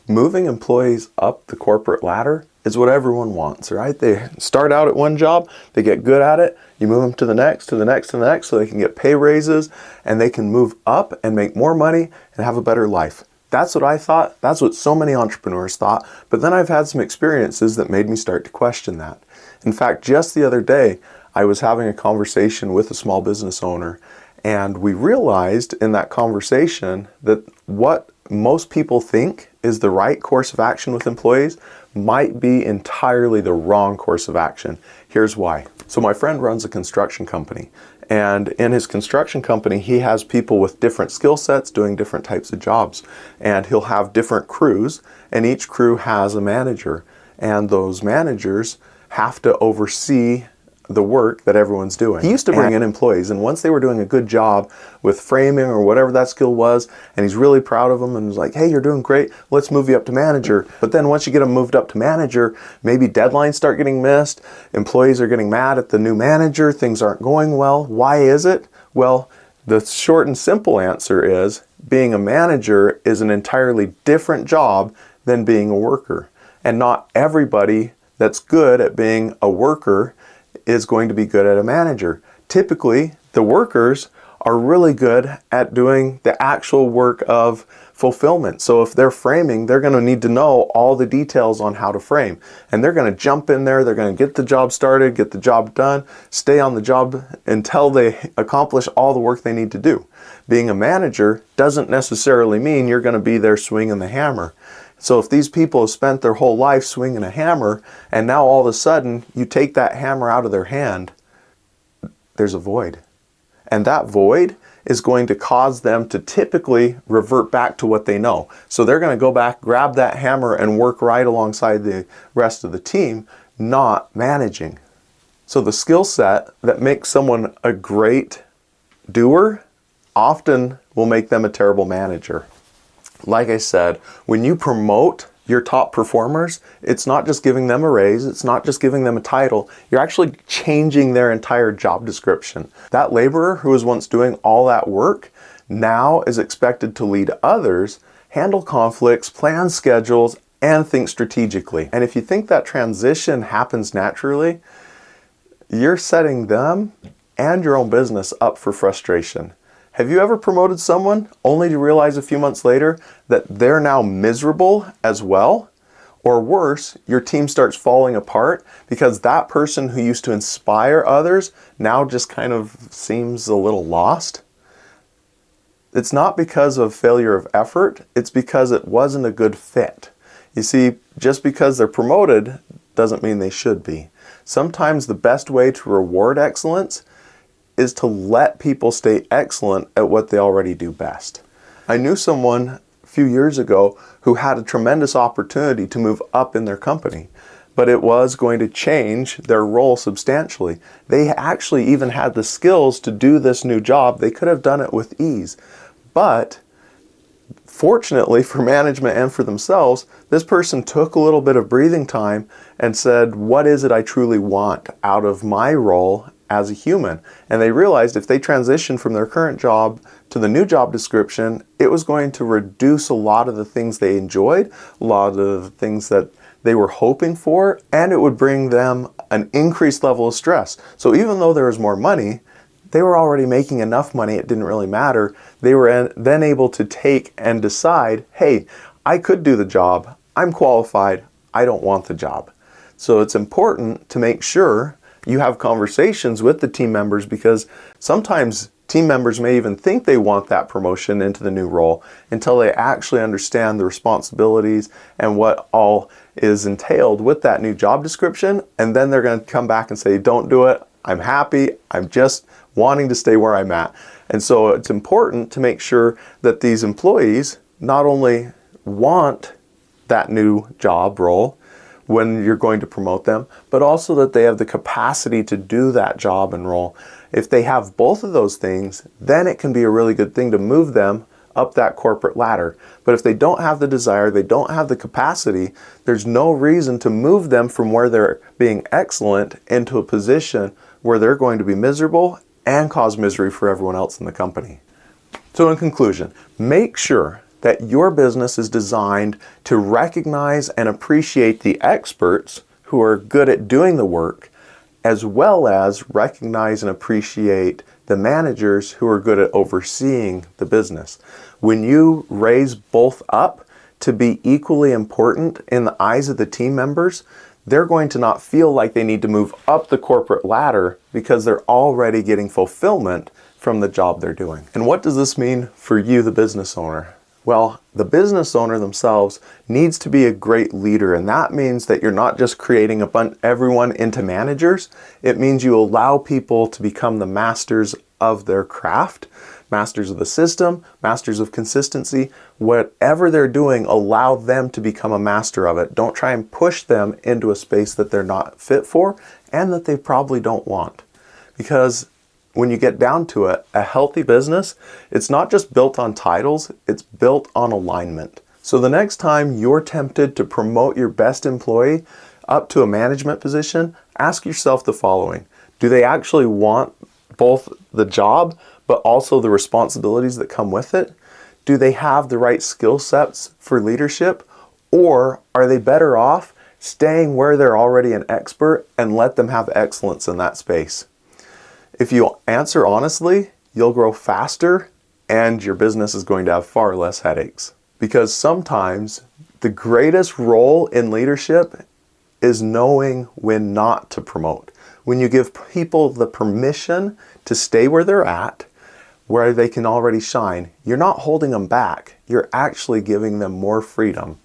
moving employees up the corporate ladder is what everyone wants, right? They start out at one job, they get good at it, you move them to the next, to the next, to the next, so they can get pay raises and they can move up and make more money and have a better life. That's what I thought. That's what so many entrepreneurs thought. But then I've had some experiences that made me start to question that. In fact, just the other day, I was having a conversation with a small business owner, and we realized in that conversation that what most people think is the right course of action with employees might be entirely the wrong course of action. Here's why. So my friend runs a construction company, and in his construction company, he has people with different skill sets doing different types of jobs, and he'll have different crews, and each crew has a manager, and those managers have to oversee the work that everyone's doing. He used to bring in employees, and once they were doing a good job with framing or whatever that skill was, and he's really proud of them and was like, hey, you're doing great, let's move you up to manager. But then once you get them moved up to manager, maybe deadlines start getting missed, employees are getting mad at the new manager, things aren't going well. Why is it? Well, the short and simple answer is being a manager is an entirely different job than being a worker. And not everybody that's good at being a worker is going to be good at a manager. Typically, the workers are really good at doing the actual work of fulfillment. So if they're framing, they're going to need to know all the details on how to frame. And they're going to jump in there, they're going to get the job started, get the job done, stay on the job until they accomplish all the work they need to do. Being a manager doesn't necessarily mean you're going to be there swinging the hammer. So if these people have spent their whole life swinging a hammer, and now all of a sudden you take that hammer out of their hand, there's a void. And that void is going to cause them to typically revert back to what they know. So they're going to go back, grab that hammer, and work right alongside the rest of the team, not managing. So the skill set that makes someone a great doer often will make them a terrible manager. Like I said, when you promote your top performers, it's not just giving them a raise, it's not just giving them a title, you're actually changing their entire job description. That laborer who was once doing all that work now is expected to lead others, handle conflicts, plan schedules, and think strategically. And if you think that transition happens naturally, you're setting them and your own business up for frustration. Have you ever promoted someone only to realize a few months later that they're now miserable as well? Or worse, your team starts falling apart because that person who used to inspire others now just kind of seems a little lost? It's not because of failure of effort, it's because it wasn't a good fit. You see, just because they're promoted doesn't mean they should be. Sometimes the best way to reward excellence is to let people stay excellent at what they already do best. I knew someone a few years ago who had a tremendous opportunity to move up in their company, but it was going to change their role substantially. They actually even had the skills to do this new job. They could have done it with ease. But fortunately for management and for themselves, this person took a little bit of breathing time and said, what is it I truly want out of my role as a human? And they realized if they transitioned from their current job to the new job description, it was going to reduce a lot of the things they enjoyed, a lot of the things that they were hoping for, and it would bring them an increased level of stress. So even though there was more money, they were already making enough money, it didn't really matter. They were then able to take and decide, hey, I could do the job, I'm qualified, I don't want the job. So it's important to make sure you have conversations with the team members, because sometimes team members may even think they want that promotion into the new role until they actually understand the responsibilities and what all is entailed with that new job description. And then they're going to come back and say, don't do it. I'm happy. I'm just wanting to stay where I'm at. And so it's important to make sure that these employees not only want that new job role when you're going to promote them, but also that they have the capacity to do that job and role. If they have both of those things, then it can be a really good thing to move them up that corporate ladder. But if they don't have the desire, they don't have the capacity, there's no reason to move them from where they're being excellent into a position where they're going to be miserable and cause misery for everyone else in the company. So in conclusion, make sure that your business is designed to recognize and appreciate the experts who are good at doing the work, as well as recognize and appreciate the managers who are good at overseeing the business. When you raise both up to be equally important in the eyes of the team members, they're going to not feel like they need to move up the corporate ladder because they're already getting fulfillment from the job they're doing. And what does this mean for you, the business owner? Well, the business owner themselves needs to be a great leader, and that means that you're not just creating everyone into managers. It means you allow people to become the masters of their craft, masters of the system, masters of consistency. Whatever they're doing, allow them to become a master of it. Don't try and push them into a space that they're not fit for and that they probably don't want. Because when you get down to it, a healthy business, it's not just built on titles, it's built on alignment. So the next time you're tempted to promote your best employee up to a management position, ask yourself the following. Do they actually want both the job, but also the responsibilities that come with it? Do they have the right skill sets for leadership? Or are they better off staying where they're already an expert and let them have excellence in that space? If you answer honestly, you'll grow faster and your business is going to have far less headaches. Because sometimes the greatest role in leadership is knowing when not to promote. When you give people the permission to stay where they're at, where they can already shine, you're not holding them back. You're actually giving them more freedom